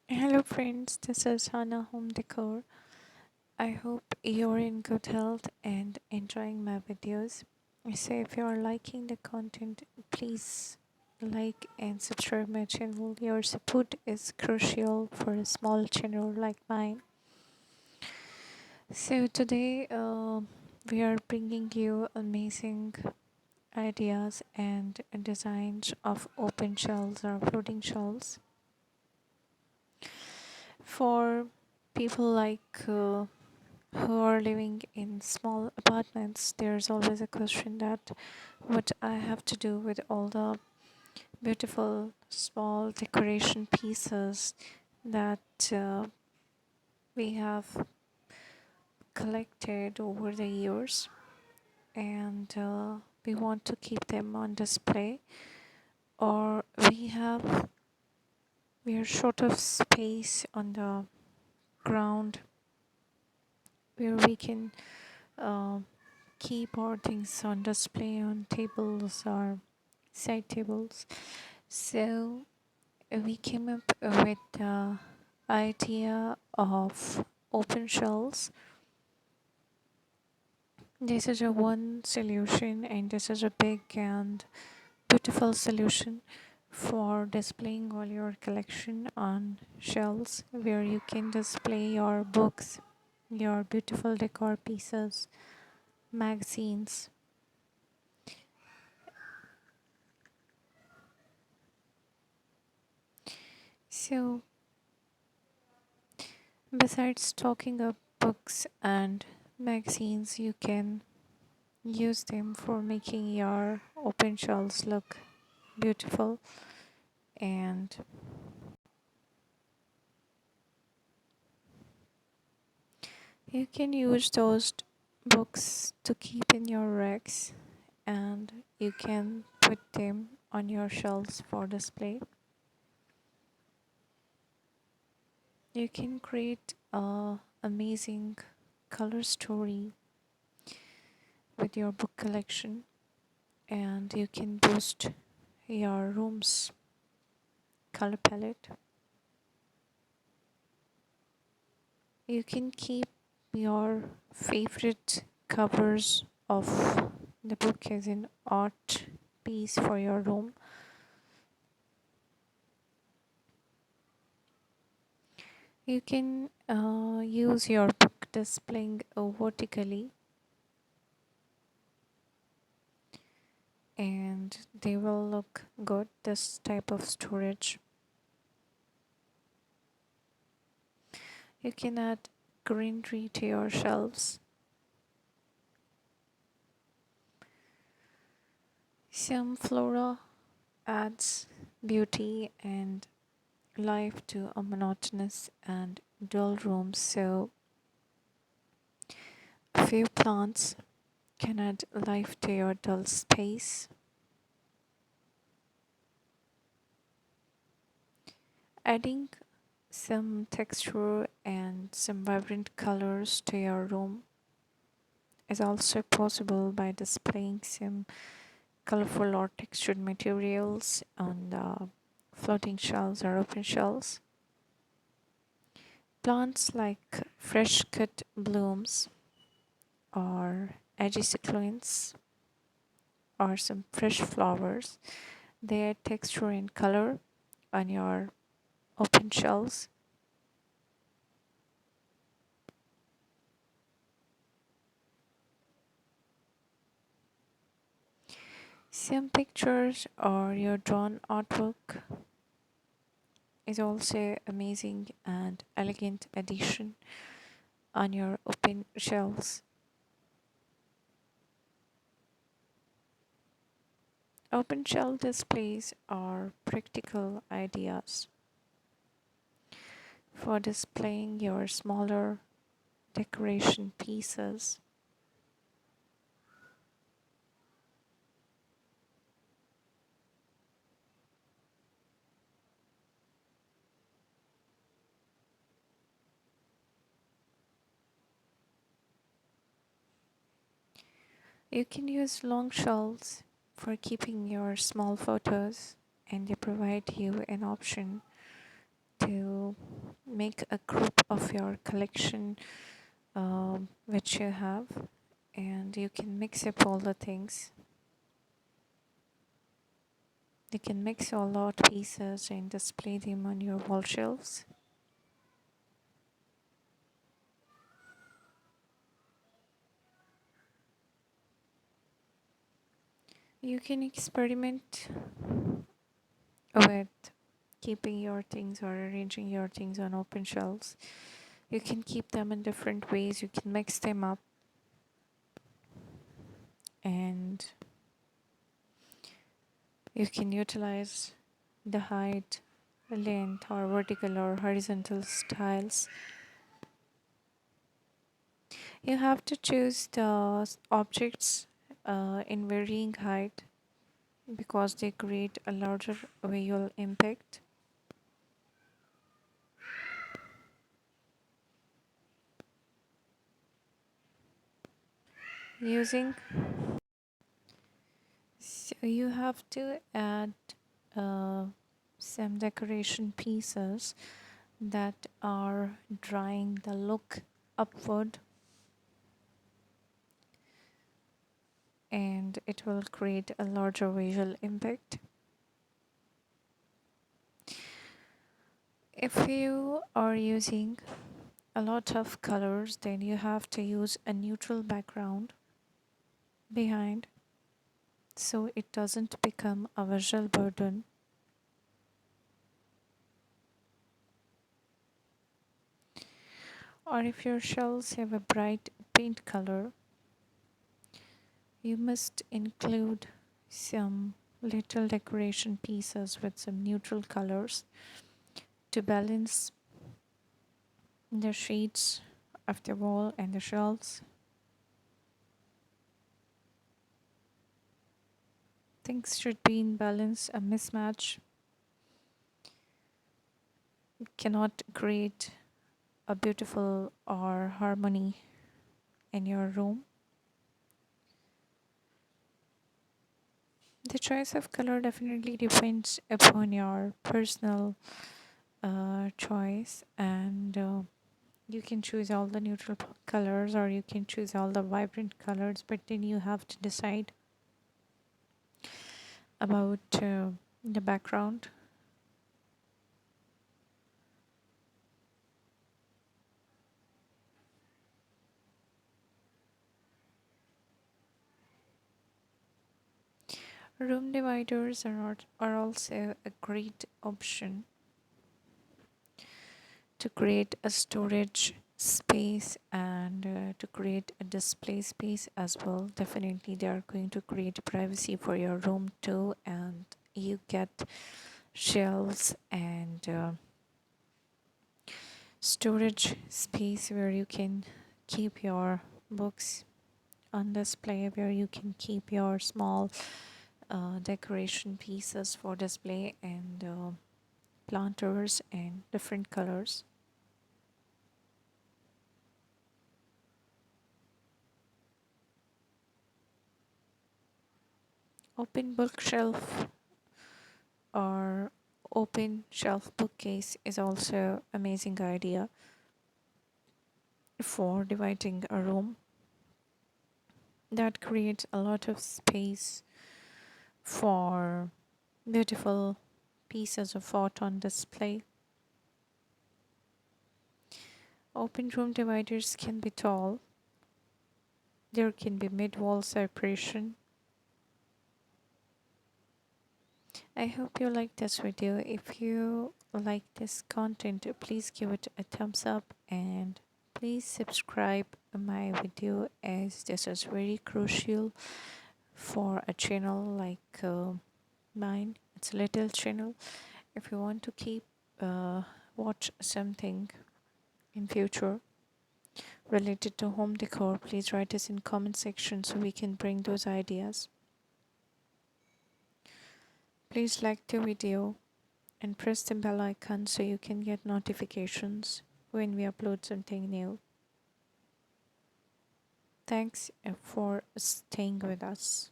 Hello friends, this is Hannah Home Decor. I hope you're in good health and enjoying my videos. So if you're liking the content, please like and subscribe my channel. Your support is crucial for a small channel like mine. So today we are bringing you amazing ideas and designs of open shells or floating shells for people who are living in small apartments. There's always a question that what I have to do with all the beautiful small decoration pieces that we have collected over the years, and we want to keep them on display, or we are short of space on the ground where we can uh, keep our things on display on tables or side tables. So we came up with the idea of open shells. This is a one solution, and this is a big and beautiful solution for displaying all your collection on shelves where you can display your books, your beautiful decor pieces, magazines. So besides talking of books and magazines, you can use them for making your open shelves look beautiful, and you can use those books to keep in your racks, and you can put them on your shelves for display. You can create a amazing color story with your book collection, and you can boost your room's color palette. You can keep your favorite covers of the book as an art piece for your room. You can use your book displaying vertically, and they will look good. This type of storage. You can add greenery to your shelves. Some flora adds beauty and life to a monotonous and dull room, so a few plants can add life to your dull space. Adding some texture and some vibrant colors to your room is also possible by displaying some colorful or textured materials on the floating shells or open shells. Plants like fresh cut blooms or edgy succulents or some fresh flowers, they add texture and color on your open shells. Some pictures or your drawn artwork is also amazing and elegant addition on your open shelves. Open shelf displays are practical ideas for displaying your smaller decoration pieces. You can use long shelves for keeping your small photos, and they provide you an option to make a group of your collection which you have, and you can mix up all the things. You can mix all art pieces and display them on your wall shelves. You can experiment with keeping your things or arranging your things on open shelves. You can keep them in different ways, you can mix them up, and you can utilize the height, length, or vertical or horizontal styles. You have to choose the objects in varying height because they create a larger visual impact. Using So you have to add uh, some decoration pieces that are drawing the look upward, and it will create a larger visual impact. If you are using a lot of colors, then you have to use a neutral background behind so it doesn't become a visual burden. Or if your shells have a bright paint color, you must include some little decoration pieces with some neutral colors to balance the shades of the wall and the shelves. Things should be in balance. A mismatch cannot create a beautiful or harmony in your room. The choice of color definitely depends upon your personal choice, and you can choose all the neutral colors or you can choose all the vibrant colors, but then you have to decide about the background. Room dividers are also a great option to create a storage space and to create a display space as well. Definitely, they are going to create privacy for your room too, and you get shelves and storage space where you can keep your books on display, where you can keep your small decoration pieces for display, and planters and different colors. Open bookshelf or open shelf bookcase is also amazing idea for dividing a room. That creates a lot of space for beautiful pieces of art on display. Open room dividers can be tall. There can be mid-wall separation. I hope you like this video. If you like this content, please give it a thumbs up and please subscribe my video, as this is very crucial for a channel like mine. It's a little channel. If you want to keep watch something in future related to home decor, please write us in comment section so we can bring those ideas. Please like the video and press the bell icon so you can get notifications when we upload something new. Thanks for staying with us.